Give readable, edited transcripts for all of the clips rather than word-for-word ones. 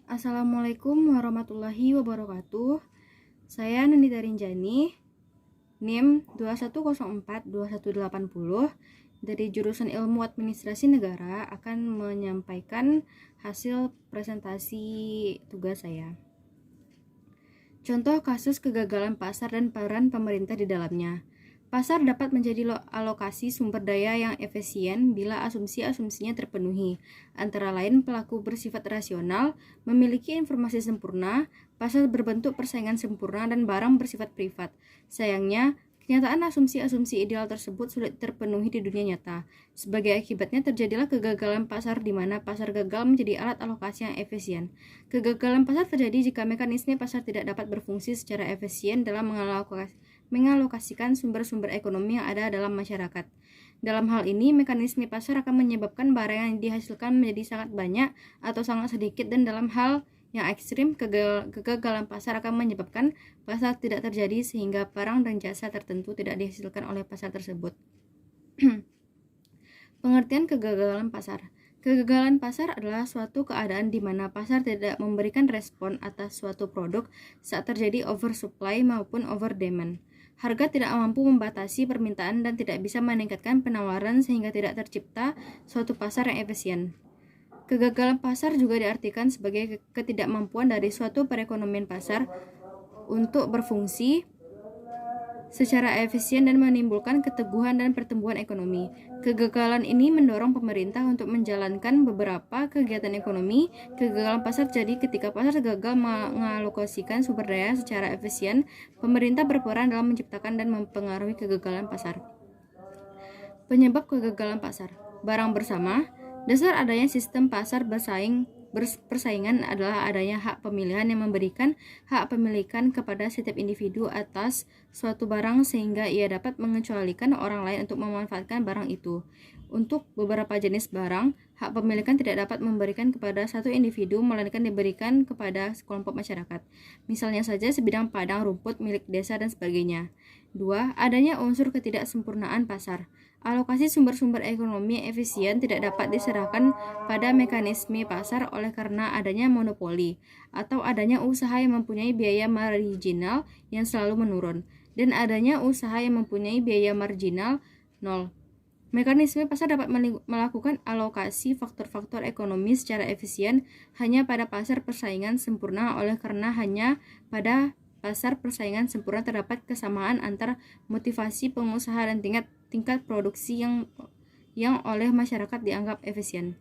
Assalamualaikum warahmatullahi wabarakatuh. Saya Nandita Rinjani, NIM 21042180 dari jurusan Ilmu Administrasi Negara akan menyampaikan hasil presentasi tugas saya. Contoh kasus kegagalan pasar dan peran pemerintah di dalamnya. Pasar dapat menjadi alokasi sumber daya yang efisien bila asumsi-asumsinya terpenuhi. Antara lain, pelaku bersifat rasional, memiliki informasi sempurna, pasar berbentuk persaingan sempurna, dan barang bersifat privat. Sayangnya, kenyataan asumsi-asumsi ideal tersebut sulit terpenuhi di dunia nyata. Sebagai akibatnya terjadilah kegagalan pasar di mana pasar gagal menjadi alat alokasi yang efisien. Kegagalan pasar terjadi jika mekanisme pasar tidak dapat berfungsi secara efisien dalam mengalokasikan sumber-sumber ekonomi yang ada dalam masyarakat. Dalam hal ini, mekanisme pasar akan menyebabkan barang yang dihasilkan menjadi sangat banyak atau sangat sedikit, dan dalam hal yang ekstrim, kegagalan pasar akan menyebabkan pasar tidak terjadi sehingga barang dan jasa tertentu tidak dihasilkan oleh pasar tersebut. Pengertian kegagalan pasar. Kegagalan pasar adalah suatu keadaan di mana pasar tidak memberikan respon atas suatu produk saat terjadi oversupply maupun overdemand. Harga tidak mampu membatasi permintaan dan tidak bisa meningkatkan penawaran sehingga tidak tercipta suatu pasar yang efisien. Kegagalan pasar juga diartikan sebagai ketidakmampuan dari suatu perekonomian pasar untuk berfungsi secara efisien dan menimbulkan keteguhan dan pertumbuhan ekonomi. Kegagalan ini mendorong pemerintah untuk menjalankan beberapa kegiatan ekonomi. Kegagalan pasar terjadi ketika pasar gagal mengalokasikan sumber daya secara efisien. Pemerintah berperan dalam menciptakan dan mempengaruhi kegagalan pasar. Penyebab kegagalan pasar. Barang bersama. Dasar adanya sistem pasar persaingan adalah adanya hak pemilihan yang memberikan hak pemilikan kepada setiap individu atas suatu barang sehingga ia dapat mengecualikan orang lain untuk memanfaatkan barang itu. Untuk beberapa jenis barang, hak pemilikan tidak dapat memberikan kepada satu individu melainkan diberikan kepada sekelompok masyarakat. Misalnya saja sebidang padang rumput milik desa dan sebagainya. 2. Adanya unsur ketidaksempurnaan pasar. Alokasi sumber-sumber ekonomi yang efisien tidak dapat diserahkan pada mekanisme pasar oleh karena adanya monopoli atau adanya usaha yang mempunyai biaya marginal yang selalu menurun dan adanya usaha yang mempunyai biaya marginal 0. Mekanisme pasar dapat melakukan alokasi faktor-faktor ekonomi secara efisien hanya pada pasar persaingan sempurna oleh karena hanya pada pasar persaingan sempurna terdapat kesamaan antara motivasi pengusaha dan tingkat produksi yang oleh masyarakat dianggap efisien.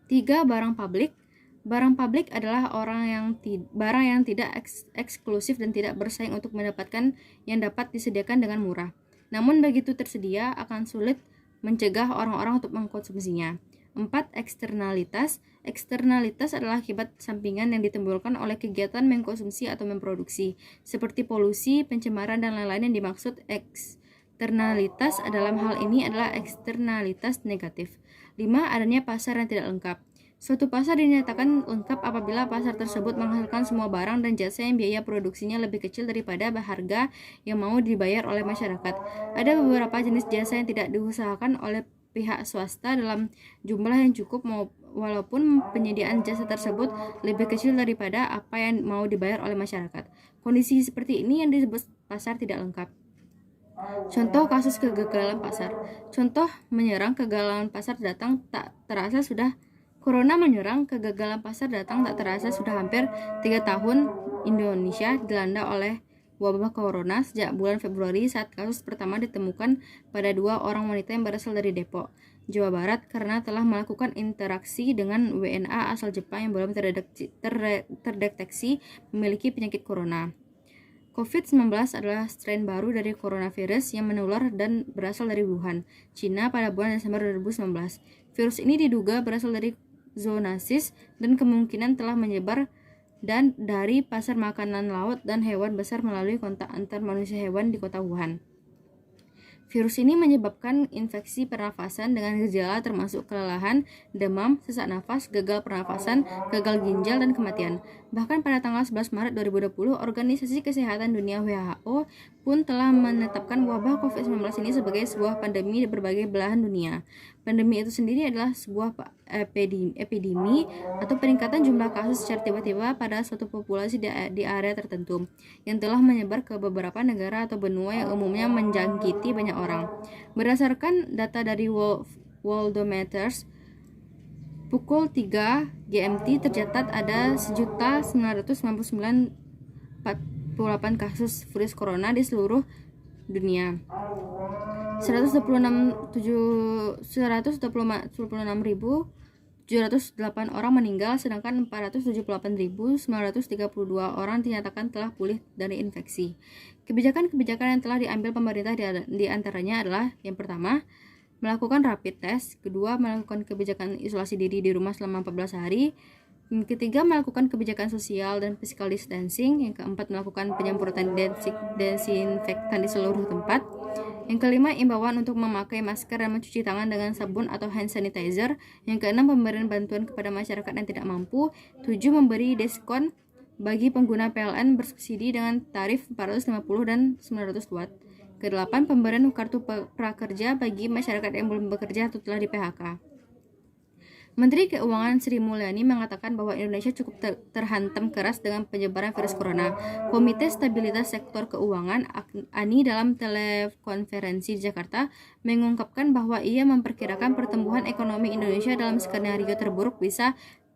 3. Barang publik. Barang publik adalah barang yang tidak eksklusif dan tidak bersaing untuk mendapatkan yang dapat disediakan dengan murah. Namun begitu tersedia akan sulit mencegah orang-orang untuk mengkonsumsinya. 4. Eksternalitas. Eksternalitas adalah akibat sampingan yang ditimbulkan oleh kegiatan mengkonsumsi atau memproduksi, seperti polusi, pencemaran, dan lain-lain yang dimaksud eksternalitas dalam hal ini adalah eksternalitas negatif. 5. Adanya pasar yang tidak lengkap. Suatu pasar dinyatakan lengkap apabila pasar tersebut menghasilkan semua barang dan jasa yang biaya produksinya lebih kecil daripada harga yang mau dibayar oleh masyarakat. Ada beberapa jenis jasa yang tidak diusahakan oleh pihak swasta dalam jumlah yang cukup walaupun penyediaan jasa tersebut lebih kecil daripada apa yang mau dibayar oleh masyarakat. Kondisi seperti ini yang disebut pasar tidak lengkap. Contoh kasus kegagalan pasar. Contoh menyerang kegagalan pasar datang tak terasa sudah Corona menyerang kegagalan pasar datang tak terasa sudah hampir 3 tahun Indonesia dilanda oleh wabah corona sejak bulan Februari saat kasus pertama ditemukan pada 2 orang wanita yang berasal dari Depok, Jawa Barat karena telah melakukan interaksi dengan WNA asal Jepang yang belum terdeteksi memiliki penyakit corona. COVID-19 adalah strain baru dari coronavirus yang menular dan berasal dari Wuhan, Cina pada bulan Desember 2019. Virus ini diduga berasal dari zoonosis dan kemungkinan telah menyebar dan dari pasar makanan laut dan hewan besar melalui kontak antar manusia hewan di kota Wuhan. Virus ini menyebabkan infeksi pernafasan dengan gejala termasuk kelelahan, demam, sesak nafas, gagal pernafasan, gagal ginjal, dan kematian. Bahkan pada tanggal 11 Maret 2020, Organisasi Kesehatan Dunia WHO pun telah menetapkan wabah COVID-19 ini sebagai sebuah pandemi di berbagai belahan dunia. Pandemi itu sendiri adalah sebuah epidemi atau peningkatan jumlah kasus secara tiba-tiba pada suatu populasi di area tertentu yang telah menyebar ke beberapa negara atau benua yang umumnya menjangkiti banyak orang. Berdasarkan data dari Worldometers, pukul 3 GMT tercatat ada 1.999.48 kasus virus corona di seluruh dunia. 126.708 orang meninggal, sedangkan 478.932 orang dinyatakan telah pulih dari infeksi. Kebijakan-kebijakan yang telah diambil pemerintah di antaranya adalah: yang pertama, melakukan rapid test; kedua, melakukan kebijakan isolasi diri di rumah selama 14 hari; yang ketiga, melakukan kebijakan sosial dan physical distancing; yang keempat, melakukan penyemprotan desinfektan di seluruh tempat; yang kelima, imbauan untuk memakai masker dan mencuci tangan dengan sabun atau hand sanitizer; yang keenam, pemberian bantuan kepada masyarakat yang tidak mampu; 7, memberi diskon bagi pengguna PLN bersubsidi dengan tarif 450 dan 900 watt; ke-8, pemberian kartu prakerja bagi masyarakat yang belum bekerja atau telah di-PHK. Menteri Keuangan Sri Mulyani mengatakan bahwa Indonesia cukup terhantam keras dengan penyebaran virus corona. Komite Stabilitas Sektor Keuangan (ANI) dalam telekonferensi di Jakarta mengungkapkan bahwa ia memperkirakan pertumbuhan ekonomi Indonesia dalam skenario terburuk bisa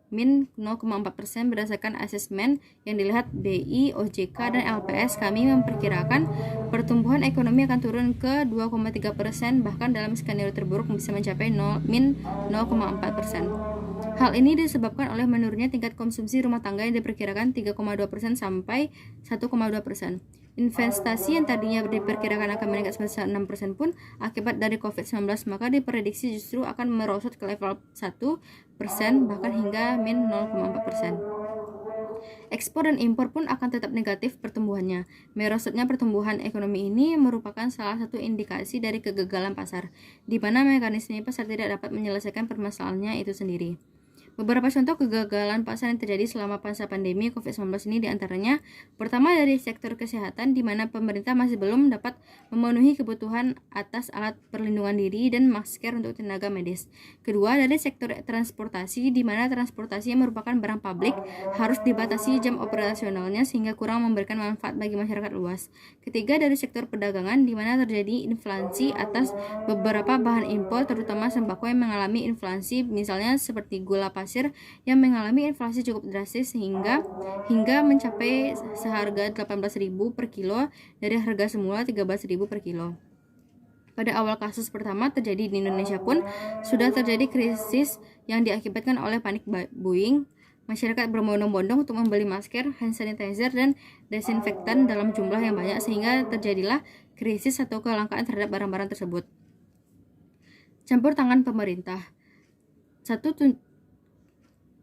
min 0,4% berdasarkan asesmen yang dilihat BI, OJK, dan LPS. Kami memperkirakan pertumbuhan ekonomi akan turun ke 2,3%, bahkan dalam skenario terburuk bisa mencapai min 0,4%. Hal ini disebabkan oleh menurunnya tingkat konsumsi rumah tangga yang diperkirakan 3,2% sampai 1,2%. Investasi yang tadinya diperkirakan akan meningkat sebesar 6% pun akibat dari COVID-19 maka diprediksi justru akan merosot ke level 1%, bahkan hingga min 0,4%. Ekspor dan impor pun akan tetap negatif pertumbuhannya. Merosotnya pertumbuhan ekonomi ini merupakan salah satu indikasi dari kegagalan pasar, di mana mekanisme pasar tidak dapat menyelesaikan permasalahannya itu sendiri. Beberapa contoh kegagalan pasar yang terjadi selama masa pandemi COVID-19 ini diantaranya: pertama, dari sektor kesehatan, di mana pemerintah masih belum dapat memenuhi kebutuhan atas alat perlindungan diri dan masker untuk tenaga medis. Kedua, dari sektor transportasi, di mana transportasi yang merupakan barang publik harus dibatasi jam operasionalnya sehingga kurang memberikan manfaat bagi masyarakat luas. Ketiga, dari sektor perdagangan, di mana terjadi inflasi atas beberapa bahan impor, terutama sembako yang mengalami inflasi, misalnya seperti gula pasir yang mengalami inflasi cukup drastis hingga mencapai seharga 18.000 per kilo dari harga semula 13.000 per kilo. Pada awal kasus pertama terjadi di Indonesia pun sudah terjadi krisis yang diakibatkan oleh panik buying. Masyarakat berbondong-bondong untuk membeli masker, hand sanitizer, dan desinfektan dalam jumlah yang banyak sehingga terjadilah krisis atau kelangkaan terhadap barang-barang tersebut. Campur tangan pemerintah.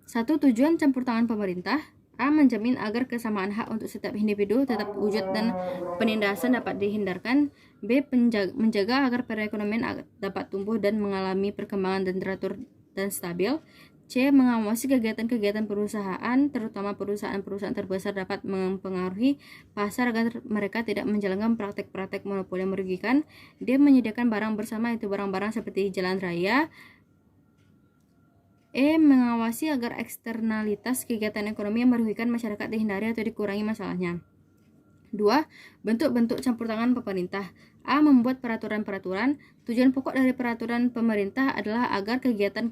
Satu tujuan campur tangan pemerintah: A. Menjamin agar kesamaan hak untuk setiap individu tetap wujud dan penindasan dapat dihindarkan. B. Menjaga agar perekonomian dapat tumbuh dan mengalami perkembangan dan teratur dan stabil. C. Mengawasi kegiatan-kegiatan perusahaan, terutama perusahaan-perusahaan terbesar dapat mempengaruhi pasar agar mereka tidak menjalankan praktek-praktek monopoli yang merugikan. D. Menyediakan barang bersama, itu barang-barang seperti jalan raya. E. Mengawasi agar eksternalitas kegiatan ekonomi yang merugikan masyarakat dihindari atau dikurangi masalahnya. 2. Bentuk-bentuk campur tangan pemerintah. A. Membuat peraturan-peraturan. Tujuan pokok dari peraturan pemerintah adalah agar kegiatan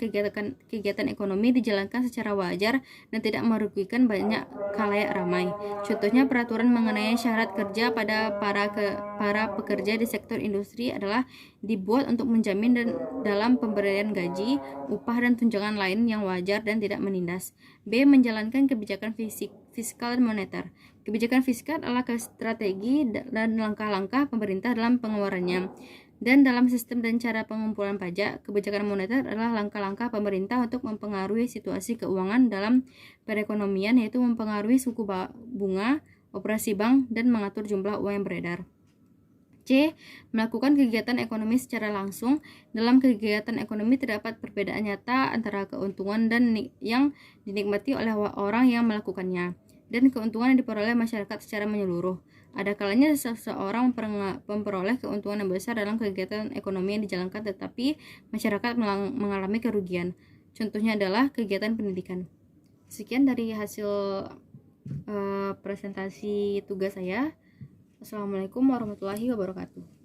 ekonomi dijalankan secara wajar dan tidak merugikan banyak khalayak ramai. Contohnya, peraturan mengenai syarat kerja pada para pekerja di sektor industri adalah dibuat untuk menjamin dan dalam pemberian gaji, upah, dan tunjangan lain yang wajar dan tidak menindas. B. Menjalankan kebijakan fiskal dan moneter. Kebijakan fiskal adalah strategi dan langkah-langkah pemerintah dalam pengeluarannya. Dan dalam sistem dan cara pengumpulan pajak, kebijakan moneter adalah langkah-langkah pemerintah untuk mempengaruhi situasi keuangan dalam perekonomian, yaitu mempengaruhi suku bunga, operasi bank, dan mengatur jumlah uang yang beredar. C. Melakukan kegiatan ekonomi secara langsung. Dalam kegiatan ekonomi terdapat perbedaan nyata antara keuntungan dan yang dinikmati oleh orang yang melakukannya. dan keuntungan yang diperoleh masyarakat secara menyeluruh. Ada kalanya seseorang memperoleh keuntungan yang besar dalam kegiatan ekonomi yang dijalankan, tetapi masyarakat mengalami kerugian. Contohnya adalah kegiatan pendidikan. Sekian dari hasil presentasi tugas saya. Assalamualaikum warahmatullahi wabarakatuh.